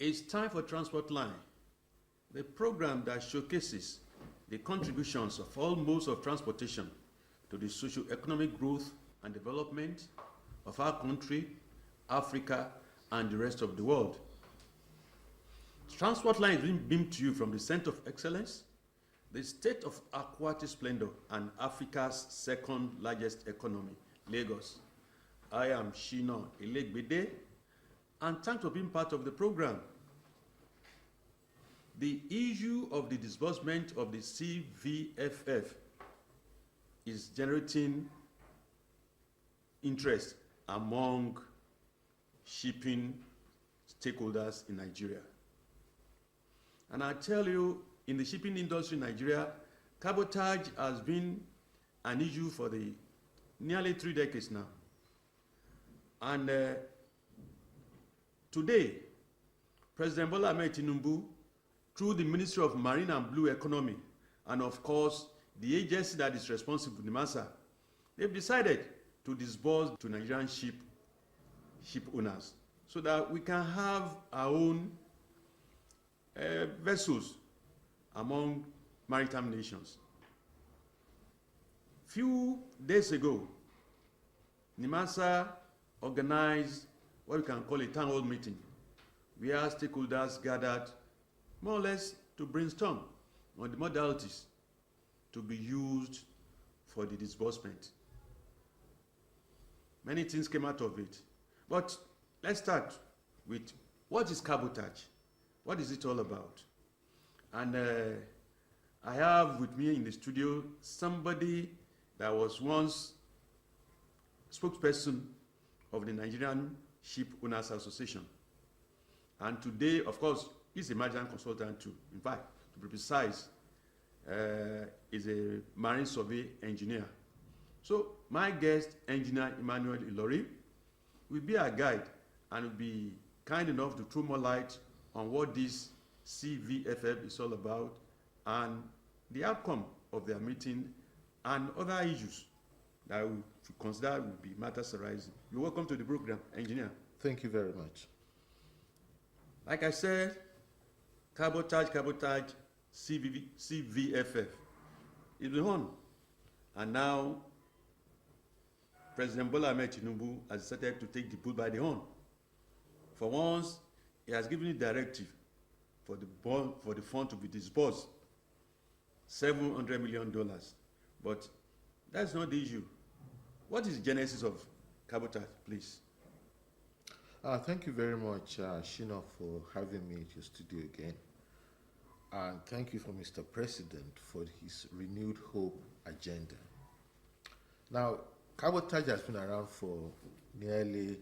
It's time for Transport Line, the program that showcases the contributions of all modes of transportation to the socio-economic growth and development of our country, Africa, and the rest of the world. Transport Line is being beamed to you from the Center of Excellence, the state of aquatic splendor, and Africa's second largest economy, Lagos. I am Shina Elegbede, and thanks for being part of the program. The issue of the disbursement of the CVFF is generating interest among shipping stakeholders in Nigeria. And I tell you, in the shipping industry in Nigeria, cabotage has been an issue for the nearly 3 decades now. And today, President Bola Ahmed Tinubu, through the Ministry of Marine and Blue Economy, and of course, the agency that is responsible, NIMASA, they've decided to disburse to Nigerian ship owners so that we can have our own vessels among maritime nations. Few days ago, NIMASA organized what we can call a town hall meeting, where stakeholders gathered more or less to brainstorm on the modalities to be used for the disbursement. Many things came out of it. But let's start with what is cabotage? What is it all about? And I have with me in the studio somebody that was once spokesperson of the Nigerian Ship Owners Association. And today, of course, he's a maritime consultant too. In fact, to be precise, is a marine survey engineer. So my guest, engineer Emmanuel Ilori, will be our guide and will be kind enough to throw more light on what this CVFF is all about and the outcome of their meeting and other issues that we consider will be matters arising. You're welcome to the program, engineer. Thank you very much. Like I said, cabotage, CVFF is the horn. And now, President Bola Ahmed Tinubu has decided to take the bull by the horn. For once, he has given a directive for the fund to be disbursed, $700 million. But that's not the issue. What is the genesis of cabotage, please? Thank you very much, Shina, for having me at your studio again. And thank you for Mr. President for his renewed hope agenda. Now, cabotage has been around for nearly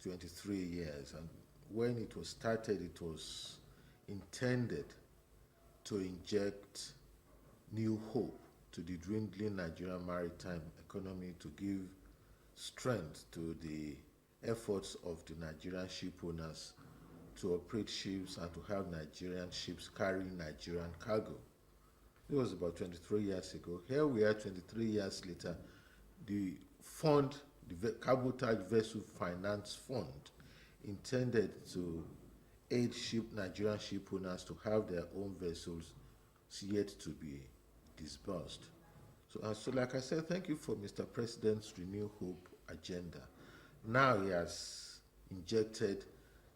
23 years, and when it was started, it was intended to inject new hope to the dwindling Nigerian maritime economy, to give strength to the efforts of the Nigerian ship owners to operate ships and to have Nigerian ships carrying Nigerian cargo. It was about 23 years ago. Here we are 23 years later. The fund, the Cabotage Vessel Finance Fund, intended to aid Nigerian ship owners to have their own vessels yet to be disbursed. So like I said, thank you for Mr. President's Renew Hope agenda. Now he has injected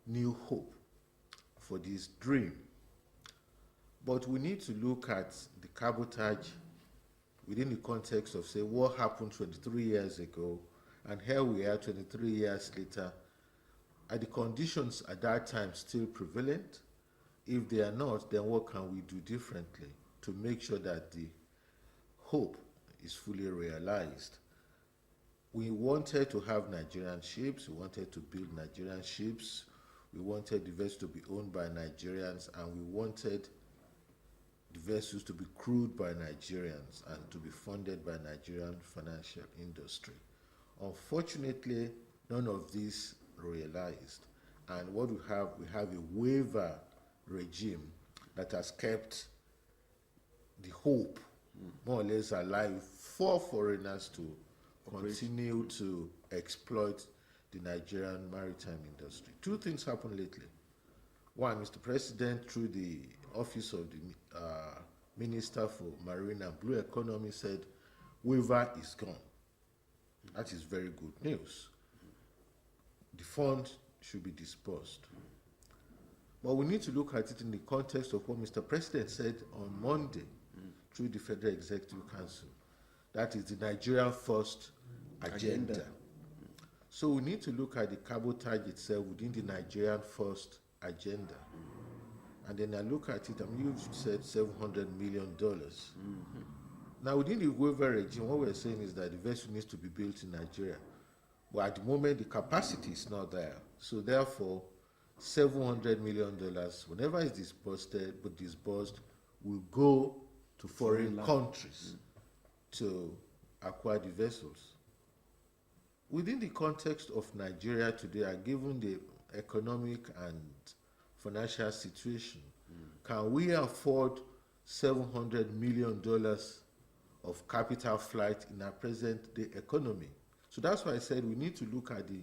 new hope for this dream. But we need to look at the cabotage within the context of, say, what happened 23 years ago, and here we are 23 years later. Are the conditions at that time still prevalent? If they are not, then what can we do differently to make sure that the hope is fully realized? We wanted to have Nigerian ships, we wanted to build Nigerian ships, we wanted the vessels to be owned by Nigerians, and we wanted the vessels to be crewed by Nigerians and to be funded by Nigerian financial industry. Unfortunately, none of this realized, and what we have a waiver regime that has kept the hope more or less alive for foreigners to continue to exploit the Nigerian maritime industry. Two things happened lately. One, Mr. President, through the office of the Minister for Marine and Blue Economy, said waiver is gone. That is very good news. The fund should be disbursed. But we need to look at it in the context of what Mr. President said on Monday through the Federal Executive Council. That is the Nigerian First agenda. So we need to look at the cabotage itself within the Nigerian First agenda. And then I look at it, you've said $700 million. Now, within the waiver regime, what we're saying is that the vessel needs to be built in Nigeria. But at the moment, the capacity is not there. So therefore, $700 million, whenever it's disbursed, will go to foreign countries to acquire the vessels. Within the context of Nigeria today, given the economic and financial situation, can we afford $700 million of capital flight in our present day economy? So that's why I said we need to look at the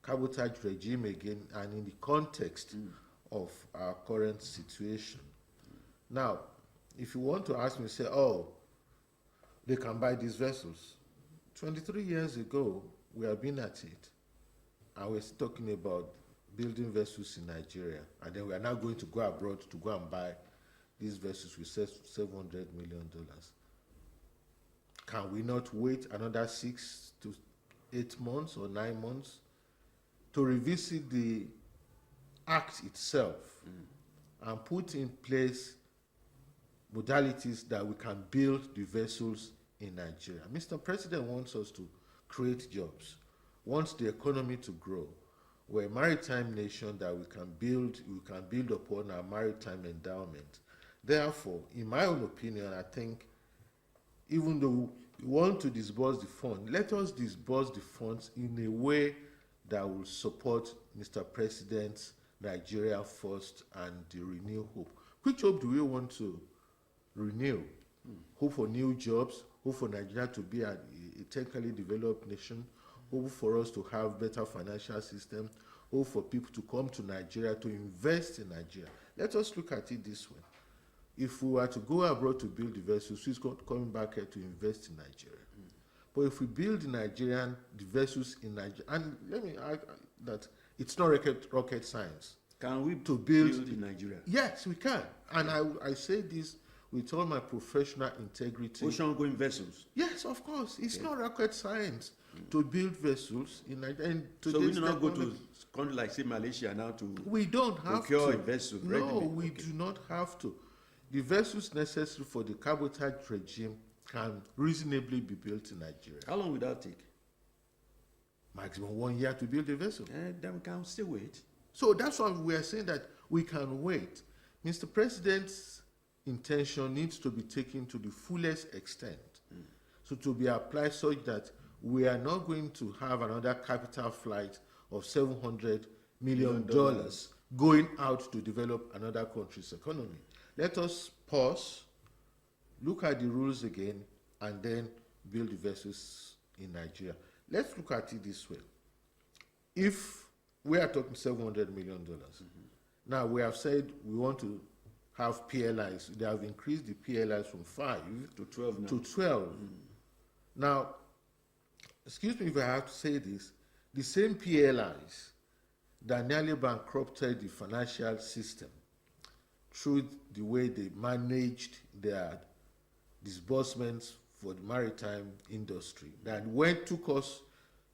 cabotage regime again and in the context of our current situation. Now, if you want to ask me, say, oh, they can buy these vessels. 23 years ago, we have been at it, and we're still talking about building vessels in Nigeria, and then we are now going to go abroad to go and buy these vessels with $700 million. Can we not wait another 6 to 8 months or 9 months to revisit the act itself and put in place modalities that we can build the vessels in Nigeria? Mr. President wants us to create jobs, wants the economy to grow. We're a maritime nation that we can build upon our maritime endowment. Therefore, in my own opinion, I think even though we want to disburse the fund, let us disburse the funds in a way that will support Mr. President's Nigeria First and the Renew Hope. Which hope do we want to renew? Hope for new jobs, hope for Nigeria to be a technically developed nation, hope for us to have better financial system, hope for people to come to Nigeria, to invest in Nigeria. Let us look at it this way. If we were to go abroad to build the vessels, who's coming back here to invest in Nigeria? But if we build the vessels in Nigeria, and let me add that it's not rocket science. Can we to build in Nigeria? Yes, we can. And I say this with all my professional integrity. Ocean-going vessels? Yes, of course. It's not rocket science to build vessels in Nigeria. So we do not go to countries like, say, Malaysia now to we don't have procure to. a vessel? No, we do not have to. The vessels necessary for the cabotage regime can reasonably be built in Nigeria. How long will that take? Maximum 1 year to build a vessel. Then we can still wait. So that's why we are saying that we can wait. Mr. President's intention needs to be taken to the fullest extent. So to be applied such that we are not going to have another capital flight of $700 million going out to develop another country's economy. Let us pause, look at the rules again, and then build the vessels in Nigeria. Let's look at it this way. If we are talking $700 million, now we have said we want to have PLIs. They have increased the PLIs from 5 to 12 now. To 12. Now, excuse me if I have to say this, the same PLIs that nearly bankrupted the financial system through the way they managed their disbursements for the maritime industry, that took us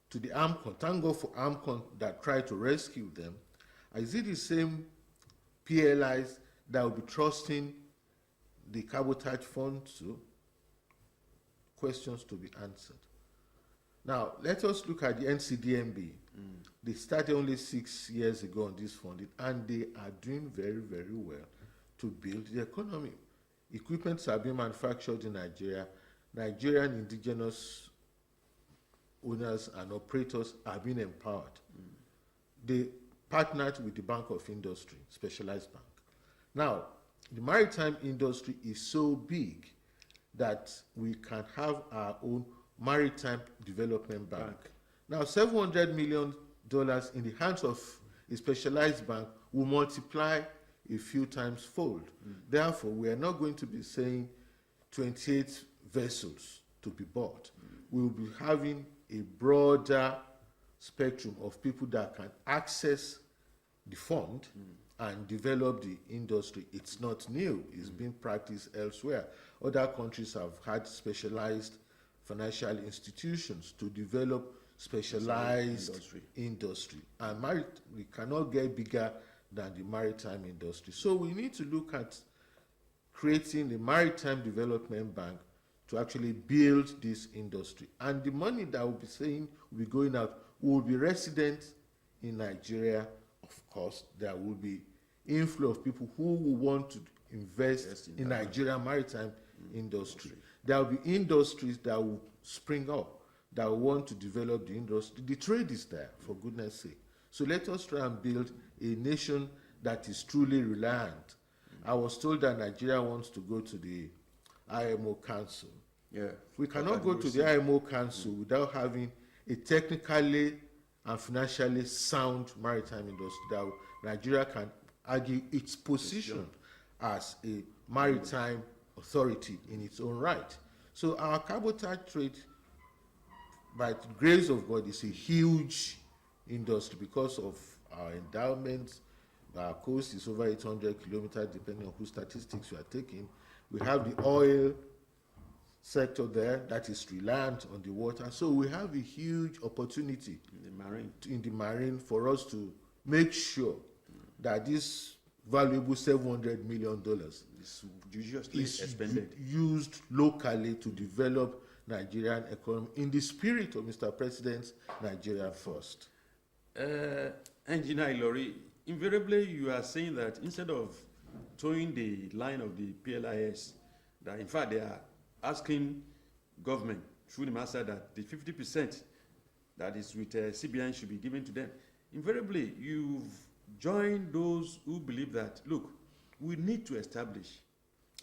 to the AMCON. Thank God for AMCON that tried to rescue them. Is it the same PLIs that will be trusting the cabotage fund to? Questions to be answered. Now, let us look at the NCDMB. They started only 6 years ago on this funding, and they are doing very, very well to build the economy. Equipments are being manufactured in Nigeria. Nigerian indigenous owners and operators are being empowered. They partnered with the Bank of Industry, specialized bank. Now, the maritime industry is so big that we can have our own maritime development bank. Now, $700 million in the hands of a specialized bank will multiply a few times fold. Therefore, we are not going to be saying 28 vessels to be bought. We will be having a broader spectrum of people that can access the fund and develop the industry. It's not new. It's been practiced elsewhere. Other countries have had specialized financial institutions to develop specialized industry. And we cannot get bigger than the maritime industry. So we need to look at creating the Maritime Development Bank to actually build this industry. And the money that will be going out will be resident in Nigeria. Of course, there will be inflow of people who will want to invest in Nigerian maritime industry. There will be industries that will spring up, that will want to develop the industry. The trade is there, for goodness sake. So let us try and build a nation that is truly reliant. I was told that Nigeria wants to go to the IMO Council. Yeah. We cannot go to the IMO Council without having a technically and financially sound maritime industry that Nigeria can argue its position as a maritime authority in its own right. So our cabotage trade, by the grace of God, is a huge industry because of our endowments. Our coast is over 800 kilometers, depending on whose statistics you are taking. We have the oil sector there that is reliant on the water. So we have a huge opportunity in the marine for us to make sure that this valuable $700 million is judiciously expended, used locally to develop Nigerian economy in the spirit of Mr. President's Nigeria First. Engineer Ilori, invariably you are saying that instead of towing the line of the PLIS, that in fact they are asking government through the master that the 50% that is with CBN should be given to them. Invariably, you've joined those who believe that, look, we need to establish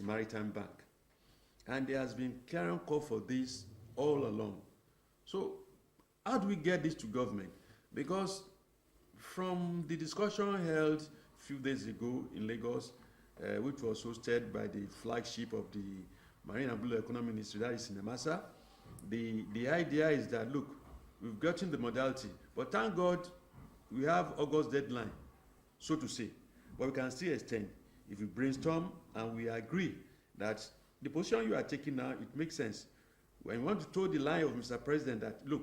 a maritime bank. And there has been clear call for this all along. So how do we get this to government? Because from the discussion held a few days ago in Lagos, which was hosted by the flagship of the Marine and Blue Economy Ministry, that is Cinemasa, the idea is that, look, we've gotten the modality, but thank God we have August deadline, so to say, but we can still extend. If we brainstorm and we agree that the position you are taking now, it makes sense. When you want to toe the line of Mr. President that, look,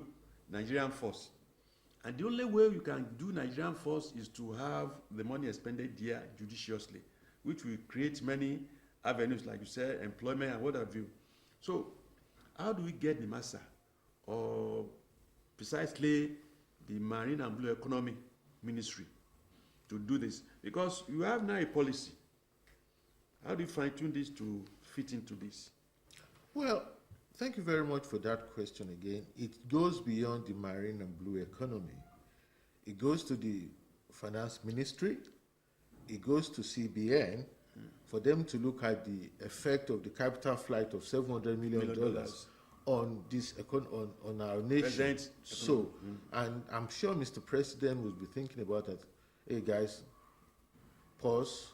Nigerian force, and the only way you can do Nigerian force is to have the money expended here judiciously, which will create many avenues, like you said, employment and what have you. So how do we get the massa, or precisely the Marine and Blue Economy Ministry, to do this? Because you have now a policy. How do you fine-tune this to fit into this? Well, thank you very much for that question again. It goes beyond the Marine and Blue Economy. It goes to the Finance Ministry. It goes to CBN for them to look at the effect of the capital flight of $700 million on this on our nation. So, and I'm sure Mr. President will be thinking about that. Hey guys, pause.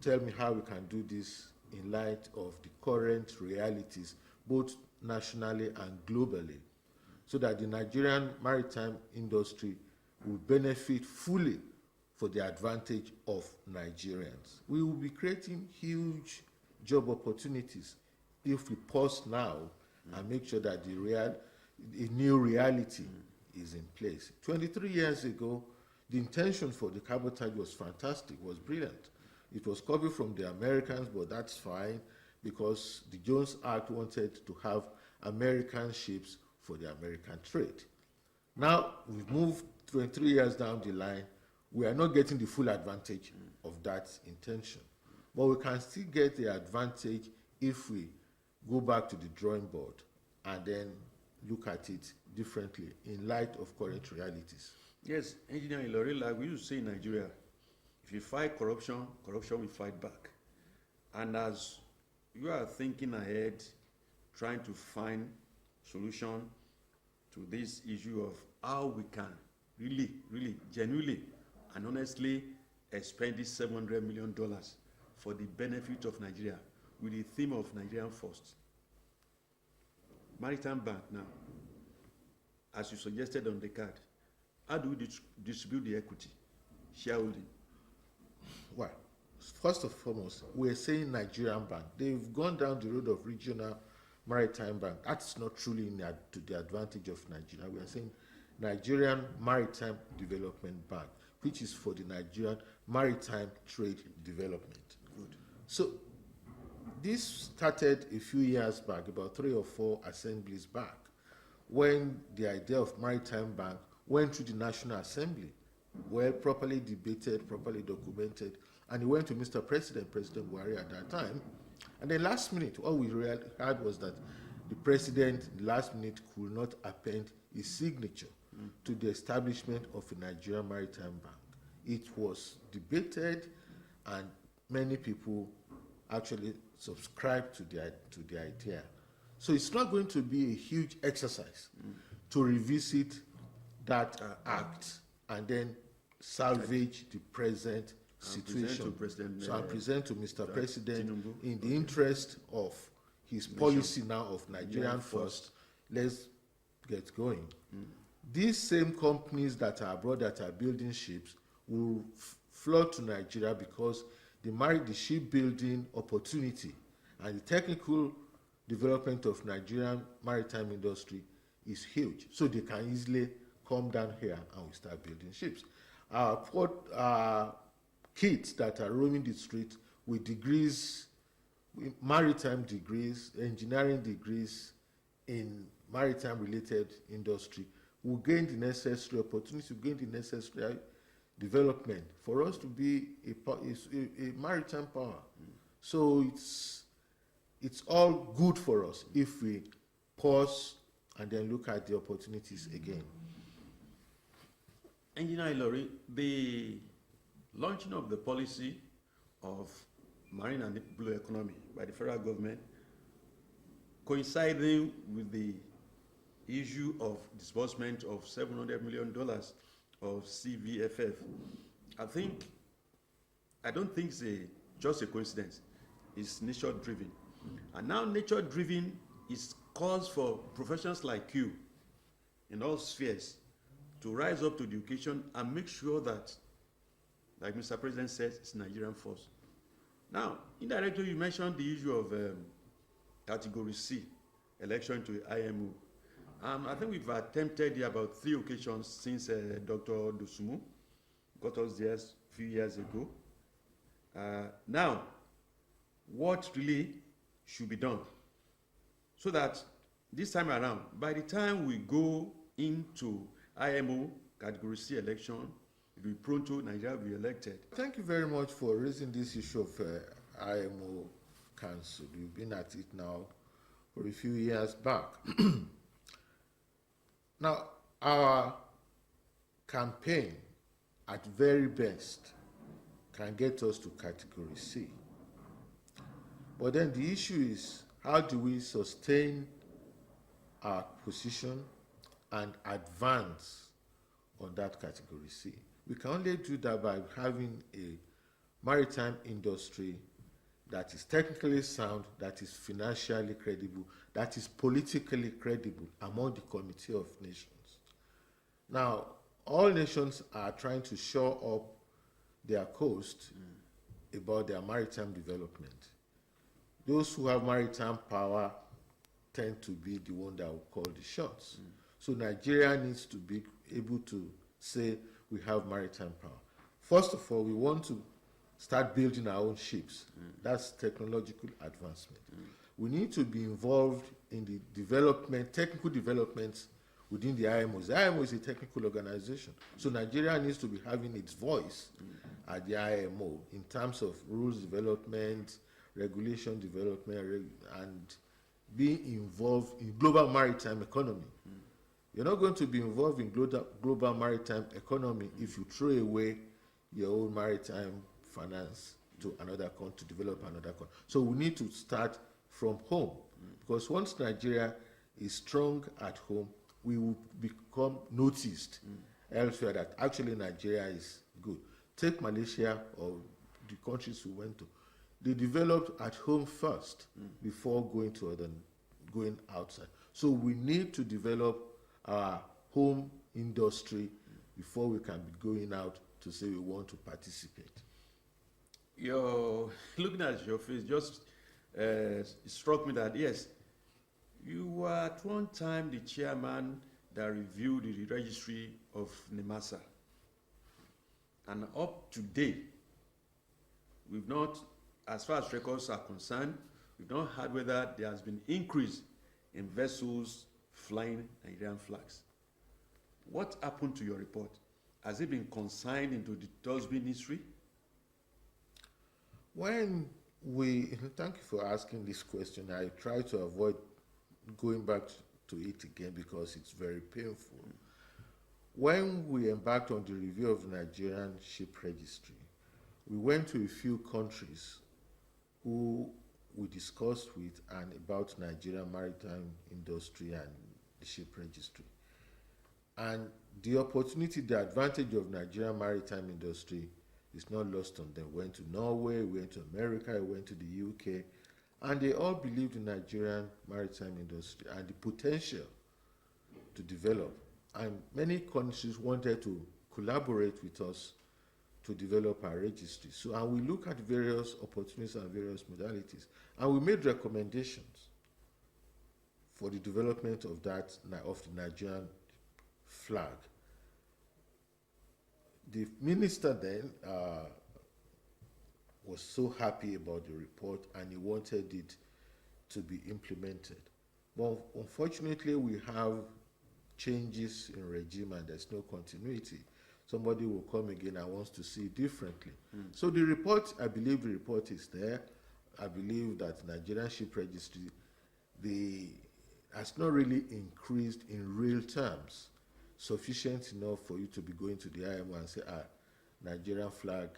Tell me how we can do this in light of the current realities, both nationally and globally, so that the Nigerian maritime industry will benefit fully for the advantage of Nigerians. We will be creating huge job opportunities if we pause now and make sure that a new reality is in place. 23 years ago, the intention for the cabotage was fantastic, was brilliant. It was copied from the Americans, but that's fine because the Jones Act wanted to have American ships for the American trade. Now, we've moved 23 years down the line. We are not getting the full advantage of that intention. But we can still get the advantage if we go back to the drawing board and then look at it differently in light of current realities. Yes, Engineer Ilori, like we used to say in Nigeria, if you fight corruption, corruption will fight back. And as you are thinking ahead, trying to find solution to this issue of how we can really, genuinely and honestly expending $700 million for the benefit of Nigeria with the theme of Nigerian first. Maritime Bank now, as you suggested on the card, how do we distribute the equity, shareholding? Well, first and foremost, we're saying Nigerian bank. They've gone down the road of regional maritime bank. That's not truly to the advantage of Nigeria. We are saying Nigerian Maritime Development Bank, which is for the Nigerian maritime trade development. Good. So this started a few years back, about 3 or 4 assemblies back, when the idea of maritime bank went through the National Assembly, well properly debated, properly documented, and it went to Mr. President, President Buhari at that time. And then last minute, all we heard was that the president, last minute, could not append his signature to the establishment of a Nigerian Maritime Bank. It was debated, and many people actually subscribed to the idea. So it's not going to be a huge exercise to revisit that act and then salvage the present situation. So I present to Mr. President in the interest of his policy now of Nigerian first. Let's get going. These same companies that are abroad that are building ships will flood to Nigeria because the shipbuilding opportunity and the technical development of Nigerian maritime industry is huge. So they can easily come down here and we start building ships. Port kids that are roaming the street with degrees, maritime degrees, engineering degrees in maritime related industry will gain the necessary opportunity, gain the necessary development for us to be a maritime power. So it's all good for us if we pause and then look at the opportunities again. Engineer Ilori, the launching of the policy of marine and blue economy by the federal government coinciding with the issue of disbursement of $700 million of CVFF, I don't think it's just a coincidence. It's nature driven. And now nature driven is cause for professionals like you in all spheres to rise up to the occasion and make sure that, like Mr. President says, it's Nigerian first. Now, indirectly, you mentioned the issue of Category C, election to IMO. I think we've attempted here about 3 occasions since Dr. Dosumu got us there a few years ago. Now, what really should be done so that this time around, by the time we go into IMO Category C election, it will be pronto, Nigeria will be elected. Thank you very much for raising this issue of IMO Council. We've been at it now for a few years back. Now, our campaign at very best can get us to Category C. But then the issue is, how do we sustain our position and advance on that Category C? We can only do that by having a maritime industry that is technically sound, that is financially credible, that is politically credible among the Committee of Nations. Now, all nations are trying to shore up their coast about their maritime development. Those who have maritime power tend to be the one that will call the shots. So Nigeria needs to be able to say we have maritime power. First of all, we want to start building our own ships. That's technological advancement. We need to be involved in the development, technical developments within the IMOs. The IMO is a technical organization. So Nigeria needs to be having its voice at the IMO in terms of rules development, regulation development, and being involved in global maritime economy. You're not going to be involved in global maritime economy if you throw away your own maritime finance to another country, to develop another country. So we need to start from home, because once Nigeria is strong at home, we will become noticed elsewhere that actually Nigeria is good. take Malaysia or the countries we went to, they developed at home first before going outside. So we need to develop our home industry before we can be going out to say we want to participate. You're looking at your face, just it struck me that yes, you were at one time the chairman that reviewed the registry of NEMASA. And up to date, we've not, as far as records are concerned, we've not heard whether there has been increase in vessels flying Nigerian flags. What happened to your report? Has it been consigned into the dustbin history? When thank you for asking this question. I try to avoid going back to it again because it's very painful. When we embarked on the review of the Nigerian ship registry, we went to a few countries who we discussed with and about Nigerian maritime industry and the ship registry. And the opportunity, the advantage of Nigerian maritime industry is not lost on them. Went to Norway, went to America, went to the UK, and they all believed in Nigerian maritime industry and the potential to develop. And many countries wanted to collaborate with us to develop our registry. So, and we look at various opportunities and various modalities, and we made recommendations for the development of the Nigerian flag. The minister then was so happy about the report and he wanted it to be implemented. But unfortunately, we have changes in regime and there's no continuity. Somebody will come again and wants to see it differently. So the report, I believe the report is there. I believe that Nigerian Ship Registry, has not really increased in real terms, sufficient enough for you to be going to the IMO and say, Nigerian flag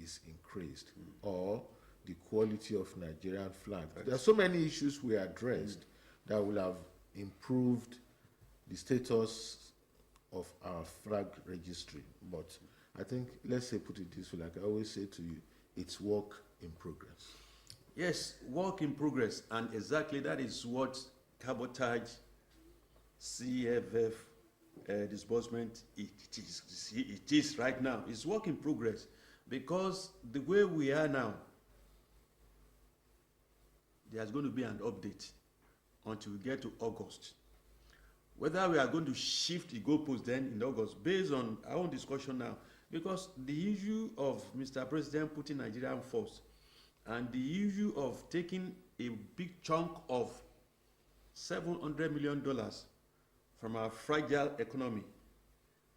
is increased, or the quality of Nigerian flag. There are so many issues we addressed that will have improved the status of our flag registry. But I think, let's say, put it this way, like I always say to you, it's work in progress. Yes, work in progress, and exactly that is what cabotage, CVFF, disbursement, it is right now. It's work in progress because the way we are now, there's going to be an update until we get to August. Whether we are going to shift the goalpost then in August based on our own discussion now, because the issue of Mr. President putting Nigerian first and the issue of taking a big chunk of $700 million from our fragile economy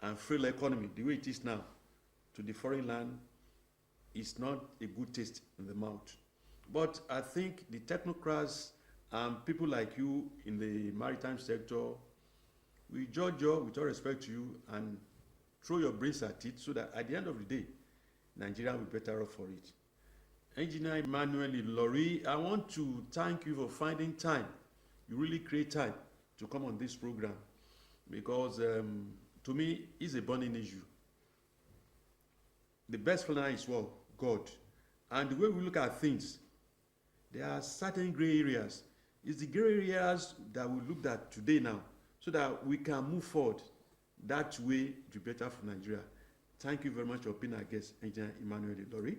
and frail economy, the way it is now, to the foreign land is not a good taste in the mouth. But I think the technocrats and people like you in the maritime sector, we judge you with all respect to you and throw your brains at it so that at the end of the day, Nigeria will be better off for it. Engineer Emmanuel, Ilori, I want to thank you for finding time. You really create time to come on this program because to me, it's a burning issue. The best for now is what? God. And the way we look at things, there are certain gray areas. It's the gray areas that we looked at today now so that we can move forward that way to be better for Nigeria. Thank you very much for being our guest, Engineer Emmanuel Ilori.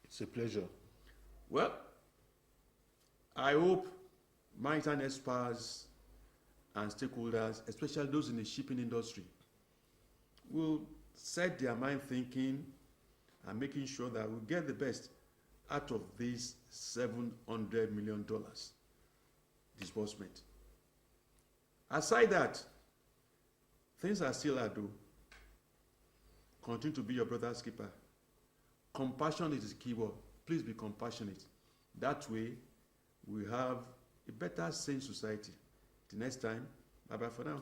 It's a pleasure. Well, I hope maritime experts and stakeholders, especially those in the shipping industry, will set their mind thinking and making sure that we get the best out of this $700 million disbursement. Aside that, things are still hard though. Continue to be your brother's keeper. Compassion is the key word. Please be compassionate. That way, we have a better, sane society. Till next time, bye-bye for now.